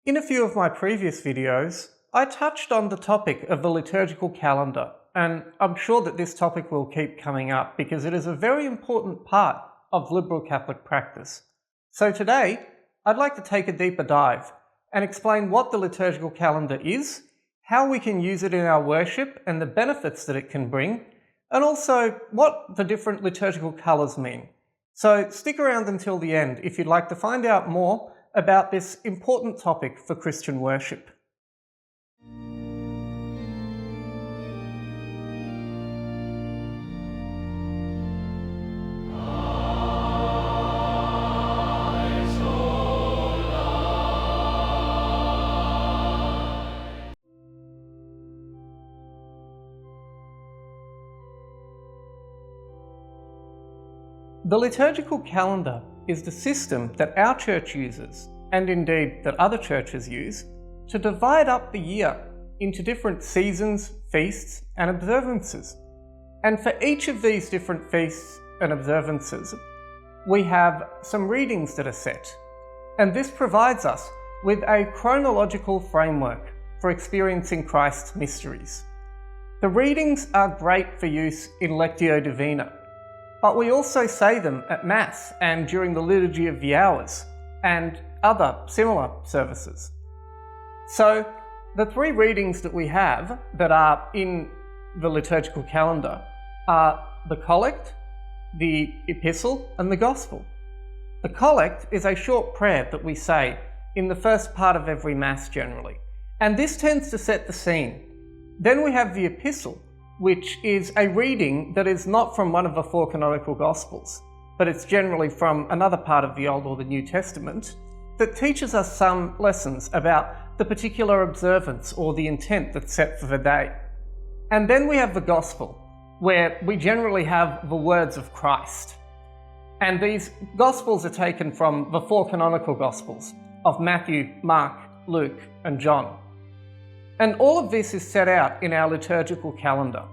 In a few of my previous videos, I touched on the topic of the liturgical calendar, and I'm sure that this topic will keep coming up because it is a very important part of liberal Catholic practice. So today, I'd like to take a deeper dive and explain what the liturgical calendar is, how we can use it in our worship and the benefits that it can bring, and also what the different liturgical colours mean. So stick around until the end if you'd like to find out more about this important topic for Christian worship. The liturgical calendar is the system that our church uses, and indeed that other churches use, to divide up the year into different seasons, feasts, and observances. And for each of these different feasts and observances, we have some readings that are set. And this provides us with a chronological framework for experiencing Christ's mysteries. The readings are great for use in Lectio Divina, but we also say them at Mass and during the Liturgy of the Hours and other similar services. So the three readings that we have that are in the liturgical calendar are the Collect, the Epistle, and the Gospel. The Collect is a short prayer that we say in the first part of every Mass generally, and this tends to set the scene. Then we have the Epistle, which is a reading that is not from one of the four canonical Gospels, but it's generally from another part of the Old or the New Testament that teaches us some lessons about the particular observance or the intent that's set for the day. And then we have the Gospel, where we generally have the words of Christ. And these Gospels are taken from the four canonical Gospels of Matthew, Mark, Luke, and John. And all of this is set out in our liturgical calendar.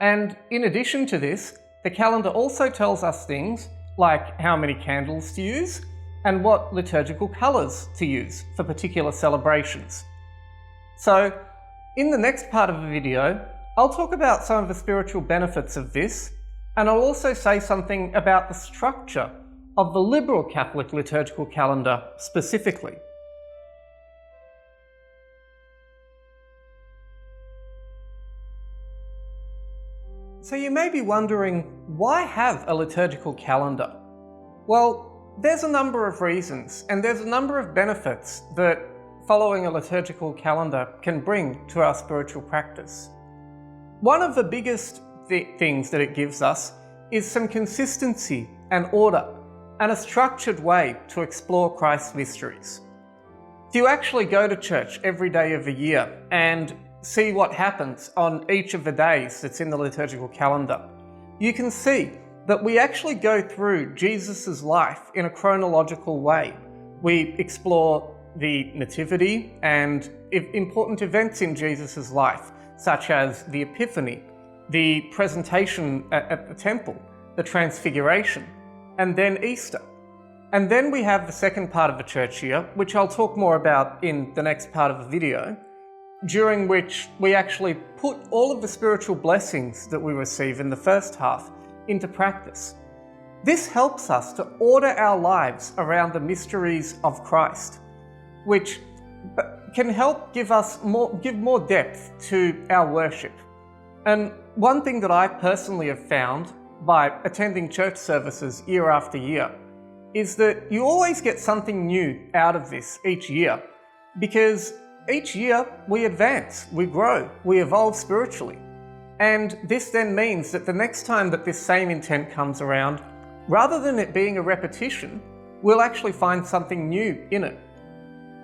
And in addition to this, the calendar also tells us things like how many candles to use and what liturgical colours to use for particular celebrations. So, in the next part of the video, I'll talk about some of the spiritual benefits of this, and I'll also say something about the structure of the liberal Catholic liturgical calendar specifically. So you may be wondering, why have a liturgical calendar? Well, there's a number of reasons, and there's a number of benefits that following a liturgical calendar can bring to our spiritual practice. One of the biggest things that it gives us is some consistency and order, and a structured way to explore Christ's mysteries. If you actually go to church every day of the year and see what happens on each of the days that's in the liturgical calendar, you can see that we actually go through Jesus' life in a chronological way. We explore the Nativity and important events in Jesus' life, such as the Epiphany, the presentation at the temple, the Transfiguration, and then Easter. And then we have the second part of the church year, which I'll talk more about in the next part of the video, during which we actually put all of the spiritual blessings that we receive in the first half into practice. This helps us to order our lives around the mysteries of Christ, which can help give more depth to our worship. And one thing that I personally have found by attending church services year after year is that you always get something new out of this each year, because each year we advance, we grow, we evolve spiritually. And this then means that the next time that this same intent comes around, rather than it being a repetition, we'll actually find something new in it.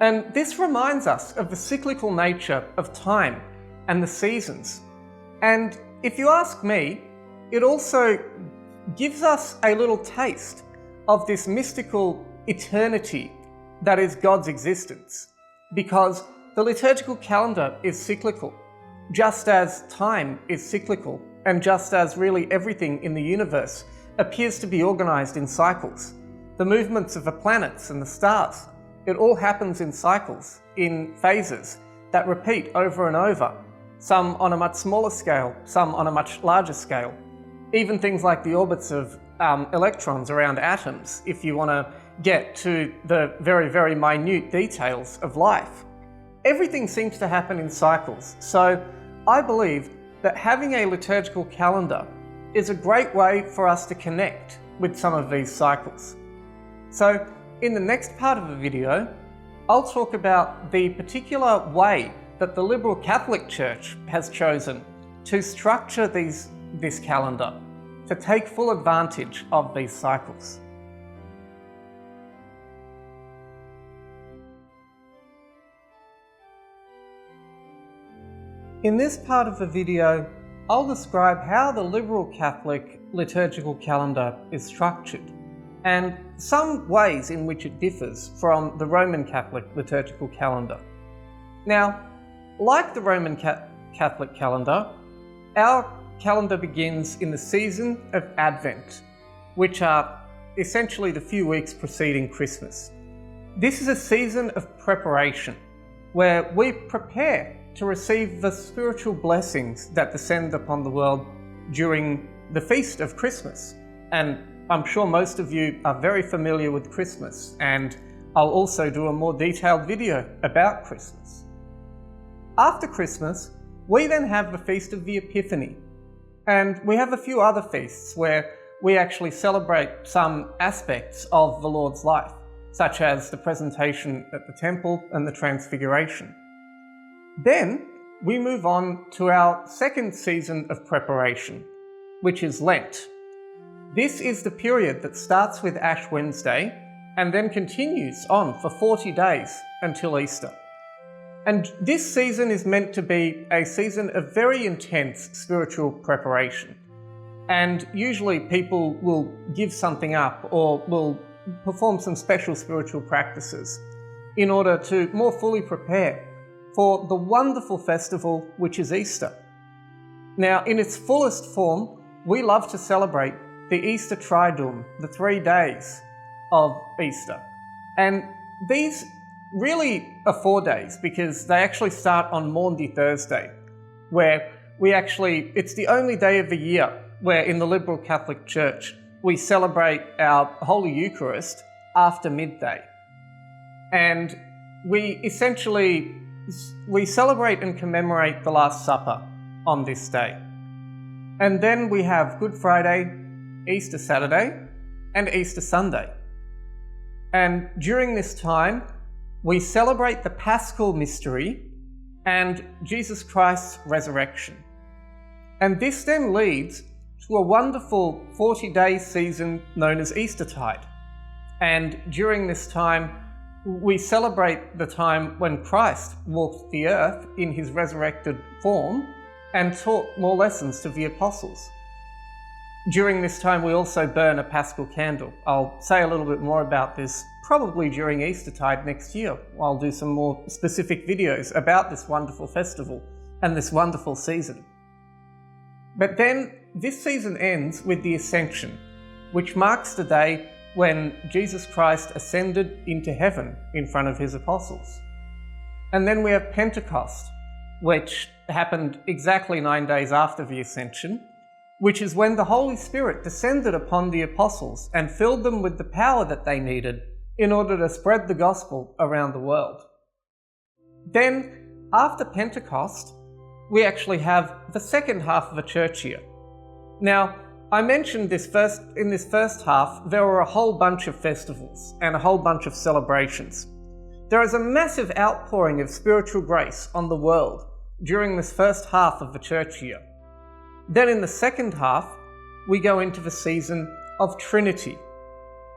And this reminds us of the cyclical nature of time and the seasons. And if you ask me, it also gives us a little taste of this mystical eternity that is God's existence, because the liturgical calendar is cyclical, just as time is cyclical, and just as really everything in the universe appears to be organised in cycles. The movements of the planets and the stars, It all happens in cycles, in phases that repeat over and over, some on a much smaller scale, some on a much larger scale. Even things like the orbits of electrons around atoms, if you want to get to the very, very minute details of life. Everything seems to happen in cycles, so I believe that having a liturgical calendar is a great way for us to connect with some of these cycles. So in the next part of the video, I'll talk about the particular way that the liberal Catholic Church has chosen to structure this calendar to take full advantage of these cycles. In this part of the video, I'll describe how the liberal Catholic liturgical calendar is structured and some ways in which it differs from the Roman Catholic liturgical calendar. Now, like the Roman Catholic calendar, our calendar begins in the season of Advent, which are essentially the few weeks preceding Christmas. This is a season of preparation where we prepare to receive the spiritual blessings that descend upon the world during the feast of Christmas. And I'm sure most of you are very familiar with Christmas, and I'll also do a more detailed video about Christmas. After Christmas, we then have the Feast of the Epiphany, and we have a few other feasts where we actually celebrate some aspects of the Lord's life, such as the presentation at the temple and the Transfiguration. Then we move on to our second season of preparation, which is Lent. This is the period that starts with Ash Wednesday and then continues on for 40 days until Easter. And this season is meant to be a season of very intense spiritual preparation. And usually people will give something up or will perform some special spiritual practices in order to more fully prepare for the wonderful festival which is Easter. Now, in its fullest form, we love to celebrate the Easter Triduum, the 3 days of Easter. And these really are 4 days because they actually start on Maundy Thursday, where it's the only day of the year where in the liberal Catholic Church we celebrate our Holy Eucharist after midday. And we celebrate and commemorate the Last Supper on this day. And then we have Good Friday, Easter Saturday, and Easter Sunday. And during this time, we celebrate the Paschal mystery and Jesus Christ's resurrection. And this then leads to a wonderful 40-day season known as Eastertide. And during this time, we celebrate the time when Christ walked the earth in his resurrected form and taught more lessons to the apostles. During this time, we also burn a Paschal candle. I'll say a little bit more about this probably during Eastertide next year. I'll do some more specific videos about this wonderful festival and this wonderful season. But then this season ends with the Ascension, which marks the day when Jesus Christ ascended into heaven in front of his apostles. And then we have Pentecost, which happened exactly 9 days after the Ascension, which is when the Holy Spirit descended upon the apostles and filled them with the power that they needed in order to spread the gospel around the world. Then, after Pentecost, we actually have the second half of the church year. Now, I mentioned in this first half, there were a whole bunch of festivals and a whole bunch of celebrations. There is a massive outpouring of spiritual grace on the world during this first half of the church year. Then in the second half, we go into the season of Trinity.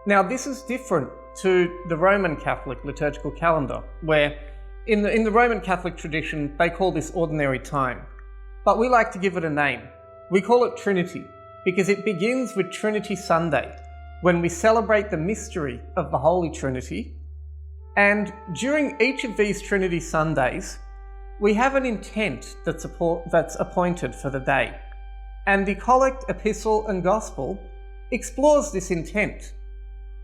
Now, this is different to the Roman Catholic liturgical calendar, where in the Roman Catholic tradition, they call this ordinary time. But we like to give it a name. We call it Trinity because it begins with Trinity Sunday, when we celebrate the mystery of the Holy Trinity. And during each of these Trinity Sundays, we have an intent that's appointed for the day. And the Collect, Epistle and Gospel explores this intent.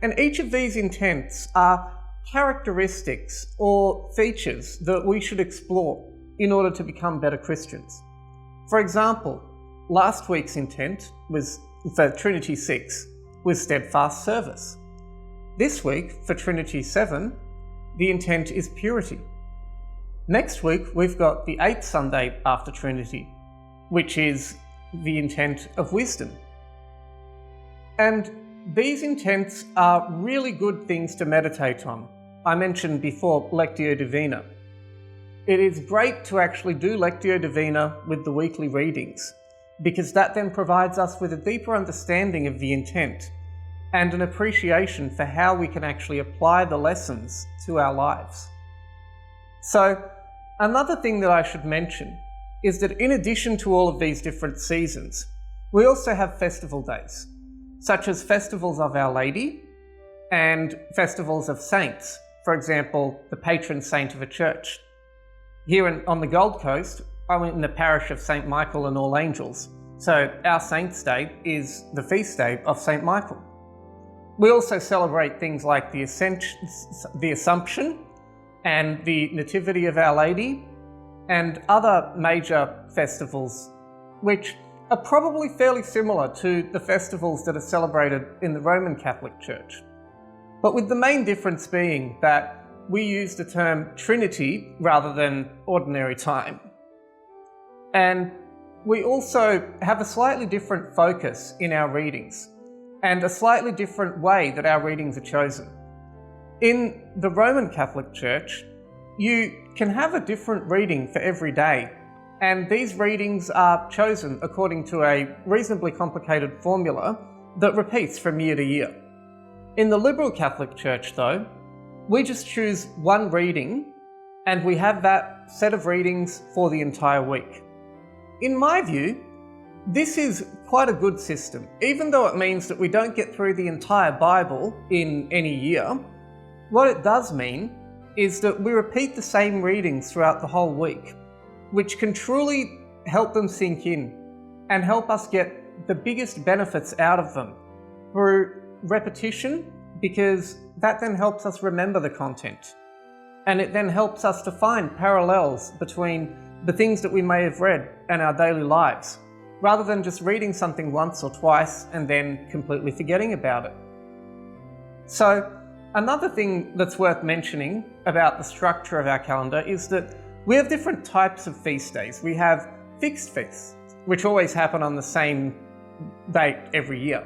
And each of these intents are characteristics or features that we should explore in order to become better Christians. For example, last week's intent was for Trinity 6 was steadfast service. This week, for Trinity 7, the intent is purity. Next week, we've got the 8th Sunday after Trinity, which is the intent of wisdom. And these intents are really good things to meditate on. I mentioned before Lectio Divina. It is great to actually do Lectio Divina with the weekly readings, because that then provides us with a deeper understanding of the intent and an appreciation for how we can actually apply the lessons to our lives. So, another thing that I should mention is that in addition to all of these different seasons, we also have festival days, such as festivals of Our Lady and festivals of saints, for example, the patron saint of a church. Here on the Gold Coast, I'm in the parish of St. Michael and All Angels, so our Saints' Day is the feast day of St. Michael. We also celebrate things like the Assumption and the Nativity of Our Lady and other major festivals, which are probably fairly similar to the festivals that are celebrated in the Roman Catholic Church. But with the main difference being that we use the term Trinity rather than ordinary time. And we also have a slightly different focus in our readings and a slightly different way that our readings are chosen. In the Roman Catholic Church, you can have a different reading for every day, and these readings are chosen according to a reasonably complicated formula that repeats from year to year. In the Liberal Catholic Church, though, we just choose one reading and we have that set of readings for the entire week. In my view, this is quite a good system. Even though it means that we don't get through the entire Bible in any year, what it does mean is that we repeat the same readings throughout the whole week, which can truly help them sink in and help us get the biggest benefits out of them through repetition, because that then helps us remember the content. And it then helps us to find parallels between the things that we may have read and our daily lives, rather than just reading something once or twice and then completely forgetting about it. So, another thing that's worth mentioning about the structure of our calendar is that we have different types of feast days. We have fixed feasts, which always happen on the same date every year.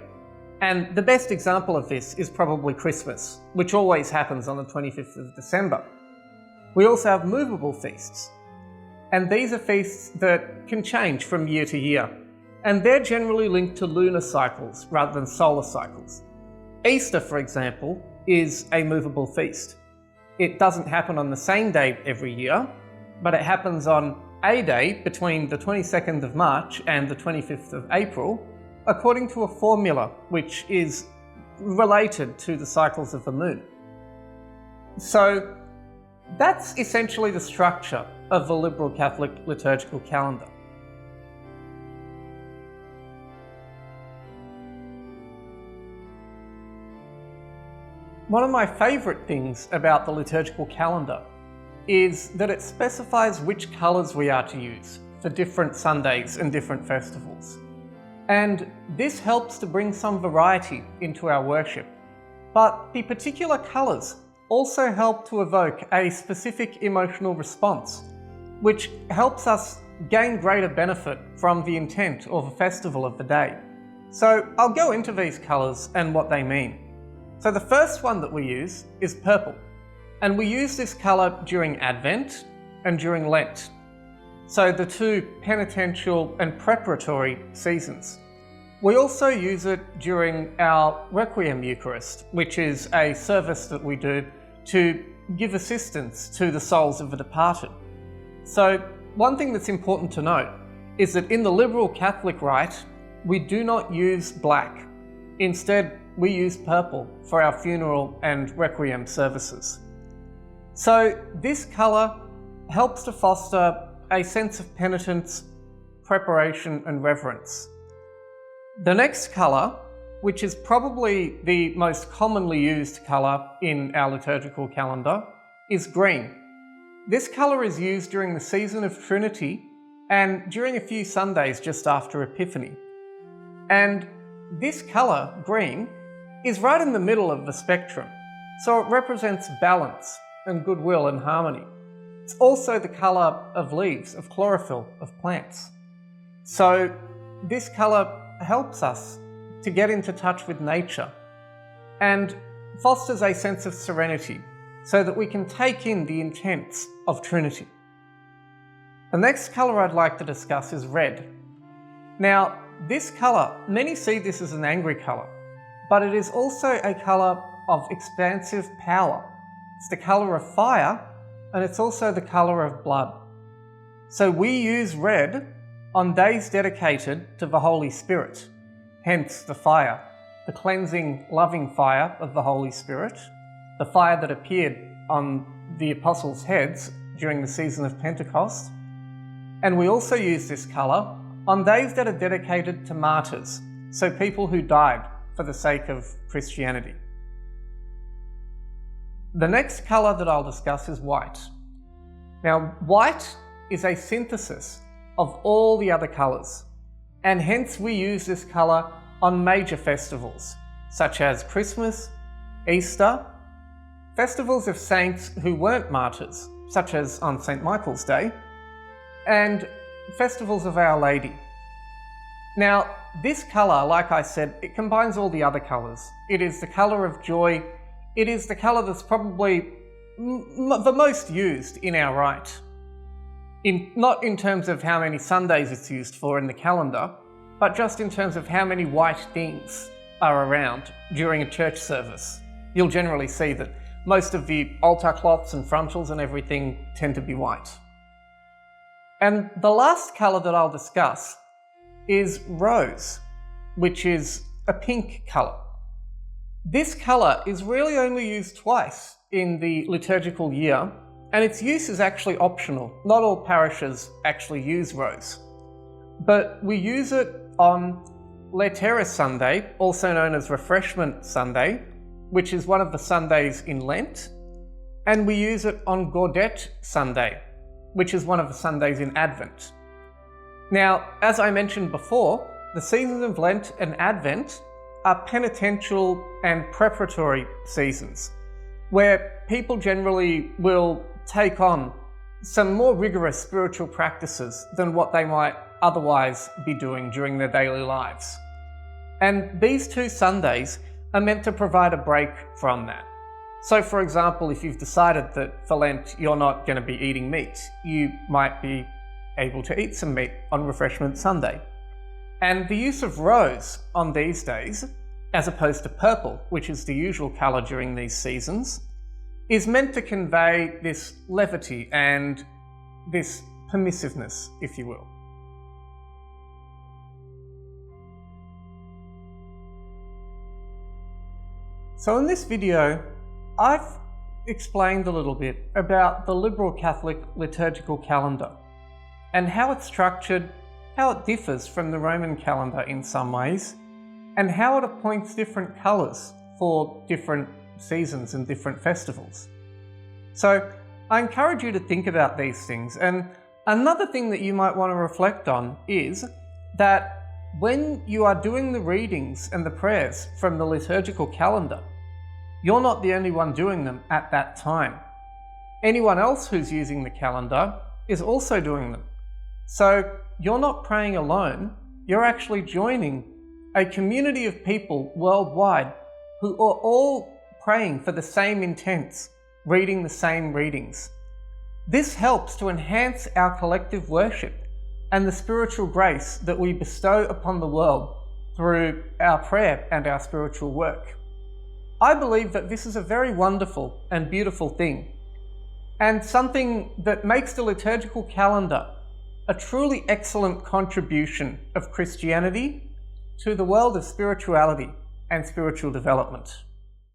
And the best example of this is probably Christmas, which always happens on the 25th of December. We also have movable feasts, and these are feasts that can change from year to year, and they're generally linked to lunar cycles rather than solar cycles. Easter, for example, is a movable feast. It doesn't happen on the same day every year, but it happens on a day between the 22nd of March and the 25th of April, according to a formula which is related to the cycles of the moon. So that's essentially the structure of the Liberal Catholic liturgical calendar. One of my favourite things about the liturgical calendar is that it specifies which colours we are to use for different Sundays and different festivals. And this helps to bring some variety into our worship. But the particular colours also help to evoke a specific emotional response, which helps us gain greater benefit from the intent or the festival of the day. So I'll go into these colours and what they mean. So the first one that we use is purple, and we use this colour during Advent and during Lent, so the two penitential and preparatory seasons. We also use it during our Requiem Eucharist, which is a service that we do to give assistance to the souls of the departed. So one thing that's important to note is that in the Liberal Catholic Rite, we do not use black. Instead, we use purple for our funeral and Requiem services. So this colour helps to foster a sense of penitence, preparation and reverence. The next colour which is probably the most commonly used colour in our liturgical calendar, is green. This colour is used during the season of Trinity and during a few Sundays just after Epiphany. And this colour, green, is right in the middle of the spectrum, so it represents balance and goodwill and harmony. It's also the colour of leaves, of chlorophyll, of plants. So this colour helps us to get into touch with nature and fosters a sense of serenity so that we can take in the intents of Trinity. The next colour I'd like to discuss is red. Now, this colour, many see this as an angry colour, but it is also a colour of expansive power. It's the colour of fire, and it's also the colour of blood. So we use red on days dedicated to the Holy Spirit, hence the fire, the cleansing, loving fire of the Holy Spirit, the fire that appeared on the apostles' heads during the season of Pentecost. And we also use this colour on days that are dedicated to martyrs, so people who died for the sake of Christianity. The next colour that I'll discuss is white. Now, white is a synthesis of all the other colours, and hence we use this colour on major festivals, such as Christmas, Easter, festivals of saints who weren't martyrs, such as on St. Michael's Day, and festivals of Our Lady. Now, this colour, like I said, it combines all the other colours. It is the colour of joy. It is the colour that's probably the most used in our rite. Not in terms of how many Sundays it's used for in the calendar, but just in terms of how many white things are around during a church service. You'll generally see that most of the altar cloths and frontals and everything tend to be white. And the last colour that I'll discuss is rose, which is a pink colour. This colour is really only used twice in the liturgical year, and its use is actually optional. Not all parishes actually use rose. But we use it on Laetare Sunday, also known as Refreshment Sunday, which is one of the Sundays in Lent, and we use it on Gaudete Sunday, which is one of the Sundays in Advent. Now, as I mentioned before, the seasons of Lent and Advent are penitential and preparatory seasons, where people generally will take on some more rigorous spiritual practices than what they might otherwise be doing during their daily lives. And these two Sundays are meant to provide a break from that. So for example, if you've decided that for Lent you're not going to be eating meat, you might be able to eat some meat on Refreshment Sunday. And the use of rose on these days, as opposed to purple, which is the usual colour during these seasons, is meant to convey this levity and this permissiveness, if you will. So in this video, I've explained a little bit about the liberal Catholic liturgical calendar and how it's structured, how it differs from the Roman calendar in some ways, and how it appoints different colours for different seasons and different festivals. So I encourage you to think about these things. And another thing that you might want to reflect on is that when you are doing the readings and the prayers from the liturgical calendar, you're not the only one doing them at that time. Anyone else who's using the calendar is also doing them. So you're not praying alone, you're actually joining a community of people worldwide who are all praying for the same intents, reading the same readings. This helps to enhance our collective worship and the spiritual grace that we bestow upon the world through our prayer and our spiritual work. I believe that this is a very wonderful and beautiful thing, and something that makes the liturgical calendar a truly excellent contribution of Christianity to the world of spirituality and spiritual development.